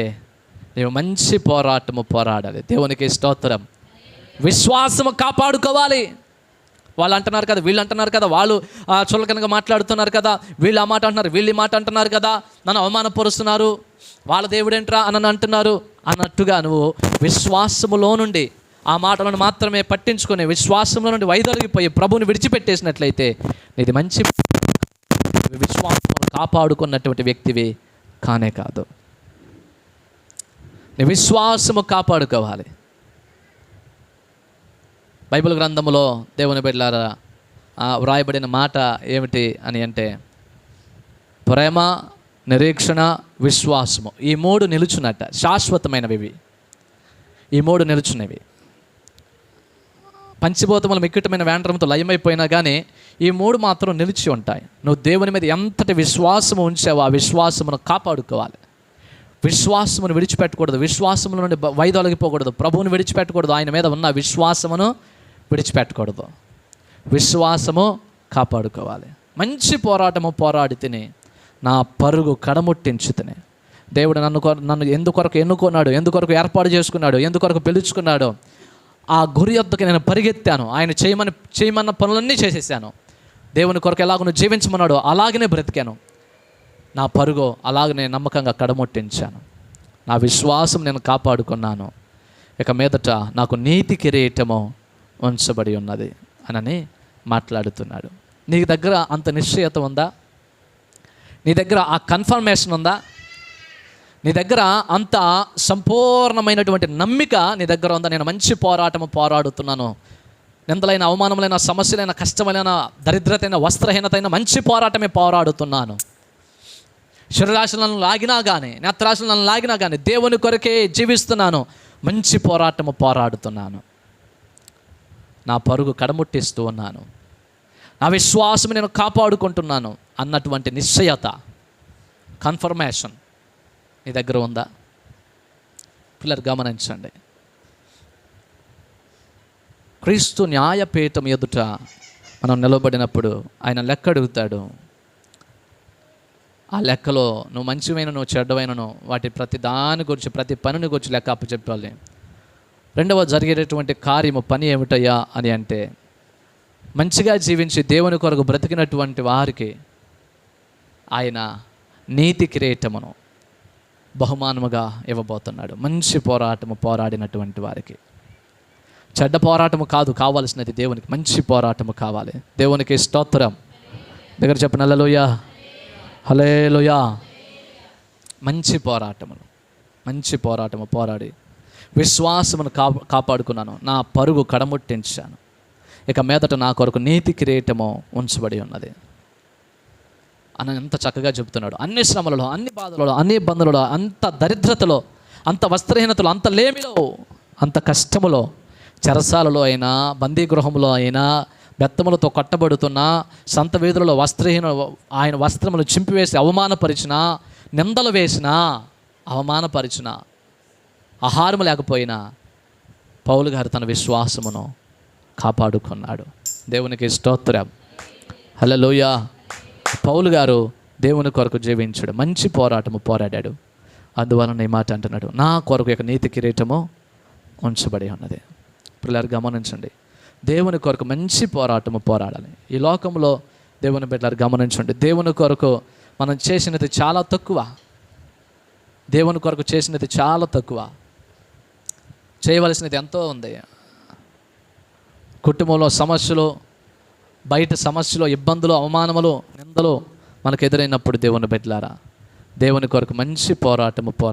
నీవు మంచి పోరాటము పోరాడాలి. దేవునికి స్తోత్రం. విశ్వాసము కాపాడుకోవాలి. వాళ్ళు అంటున్నారు కదా, వీళ్ళు అంటున్నారు కదా, వాళ్ళు చులకనగా మాట్లాడుతున్నారు కదా, వీళ్ళు ఆ మాట అంటున్నారు, వీళ్ళు ఈ మాట అంటున్నారు కదా, నన్ను అవమానపరుస్తున్నారు, వాళ్ళ దేవుడేంట్రా అని అంటున్నారు అన్నట్టుగా నువ్వు విశ్వాసములో నుండి ఆ మాటలను మాత్రమే పట్టించుకొని విశ్వాసంలో నుండి వైదొలిగిపోయి ప్రభువుని విడిచిపెట్టేసినట్లయితే నీది మంచి విశ్వాసమును కాపాడుకున్నటువంటి వ్యక్తివి కానే కాదు. నీ విశ్వాసము కాపాడుకోవాలి. బైబిల్ గ్రంథములో దేవుని బిడ్డలారా వ్రాయబడిన మాట ఏమిటి అని అంటే, ప్రేమ, నిరీక్షణ, విశ్వాసము, ఈ మూడు నిలుచున్నట్ట, శాశ్వతమైనవి. ఈ మూడు నిలుచున్నవి. పంచభూతముల మిక్కటమైన వేండ్రంతో లయమైపోయినా కానీ ఈ మూడు మాత్రం నిలిచి ఉంటాయి. నువ్వు దేవుని మీద ఎంతటి విశ్వాసము ఉంచావో ఆ విశ్వాసమును కాపాడుకోవాలి. విశ్వాసమును విడిచిపెట్టకూడదు, విశ్వాసముల నుండి వైదొలగిపోకూడదు, ప్రభువుని విడిచిపెట్టకూడదు, ఆయన మీద ఉన్న విశ్వాసమును విడిచిపెట్టకూడదు. విశ్వాసము కాపాడుకోవాలి. మంచి పోరాటము పోరాడి తిని నా పరుగు కడముట్టించి తిని. దేవుడు నన్ను ఎందుకొరకు ఎన్నుకున్నాడు, ఎందుకొరకు ఏర్పాటు చేసుకున్నాడు, ఎందుకొరకు పిలుచుకున్నాడు, ఆ గురి యొద్దకు నేను పరిగెత్తాను. ఆయన చేయమన్న పనులన్నీ చేసేసాను. దేవుని కొరకు ఎలాగో జీవించమన్నాడు అలాగనే బ్రతికాను. నా పరుగు అలాగనే నమ్మకంగా కడముట్టించాను. నా విశ్వాసం నేను కాపాడుకున్నాను. ఇక మీదట నాకు నీతి కిరీటము ఉంచబడి ఉన్నది అని మాట్లాడుతున్నాడు. నీ దగ్గర అంత నిశ్చయత ఉందా? నీ దగ్గర ఆ కన్ఫర్మేషన్ ఉందా? నీ దగ్గర అంత సంపూర్ణమైనటువంటి నమ్మిక నీ దగ్గర ఉందా? నేను మంచి పోరాటము పోరాడుతున్నాను, నిందలైన, అవమానములైన, సమస్యలైన, కష్టమైన, దరిద్రతైన, వస్త్రహీనతైన మంచి పోరాటమే పోరాడుతున్నాను. శరీరాశలను లాగినా కానీ, నేత్రాశలను లాగినా కానీ దేవుని కొరకే జీవిస్తున్నాను. మంచి పోరాటము పోరాడుతున్నాను. నా పరుగు కడముట్టిస్తూ ఉన్నాను. నా విశ్వాసం నేను కాపాడుకుంటున్నాను అన్నటువంటి నిశ్చయత, కన్ఫర్మేషన్ నీ దగ్గర ఉందా? పిల్లలు గమనించండి. క్రీస్తు న్యాయపీఠం ఎదుట మనం నిలబడినప్పుడు ఆయన లెక్క అడుగుతాడు. ఆ లెక్కలో నువ్వు మంచివైనను చెడ్డవైనను వాటి ప్రతి దాని గురించి, ప్రతి పనిని గురించి లెక్క అప్పచెప్పాలి. రెండవ జరిగేటటువంటి కార్యము, పని ఏమిటయ్యా అని అంటే, మంచిగా జీవించి దేవుని కొరకు బ్రతికినటువంటి వారికి ఆయన నీతి కిరీటమును బహుమానముగా ఇవ్వబోతున్నాడు. మంచి పోరాటము పోరాడినటువంటి వారికి. చెడ్డ పోరాటము కాదు కావాల్సినది, దేవునికి మంచి పోరాటము కావాలి. దేవునికి స్తోత్రం. దగ్గర చెప్పిన హల్లెలూయా, హల్లెలూయా. మంచి పోరాటము పోరాడి విశ్వాసమును కాపాడుకున్నాను. నా పరుగు కడముట్టించాను. ఇక మీదట నా కొరకు నీతి కిరీటము ఉంచబడి ఉన్నది అని ఎంత చక్కగా చెబుతున్నాడు. అన్ని శ్రమలలో, అన్ని బాధలలో, అన్ని ఇబ్బందులలో, అంత దరిద్రతలో, అంత వస్త్రహీనతలో, అంత లేమిలో, అంత కష్టములో, చెరసాలలో అయినా, బందీగృహంలో అయినా, బెత్తములతో కొట్టబడుతున్న సంత వీధులలో ఆయన వస్త్రములు చింపివేసి అవమానపరిచినా, నిందలు వేసినా, అవమానపరిచిన, ఆహారము లేకపోయినా పౌలు గారు తన విశ్వాసమును కాపాడుకున్నాడు. దేవునికి స్తోత్రం, హల్లెలూయా. పౌలు గారు దేవుని కొరకు జీవించాడు, మంచి పోరాటము పోరాడాడు. అందువలన ఈ మాట అంటున్నాడు, నా కొరకు యొక్క నీతి కిరీటము ఉంచబడి ఉన్నది. పిల్లలు గమనించండి, దేవుని కొరకు మంచి పోరాటము పోరాడాలి. ఈ లోకంలో దేవుని బిడ్డలు గమనించండి, దేవుని కొరకు మనం చేసినది చాలా తక్కువ. దేవుని కొరకు చేసినది చాలా తక్కువ. చేయవలసినది ఎంతో ఉంది. కుటుంబంలో సమస్యలు, బయట సమస్యలు, ఇబ్బందులు, అవమానములు, నిందలు మనకు ఎదురైనప్పుడు దేవుని బిడ్డలారా, దేవుని కొరకు మంచి పోరాటము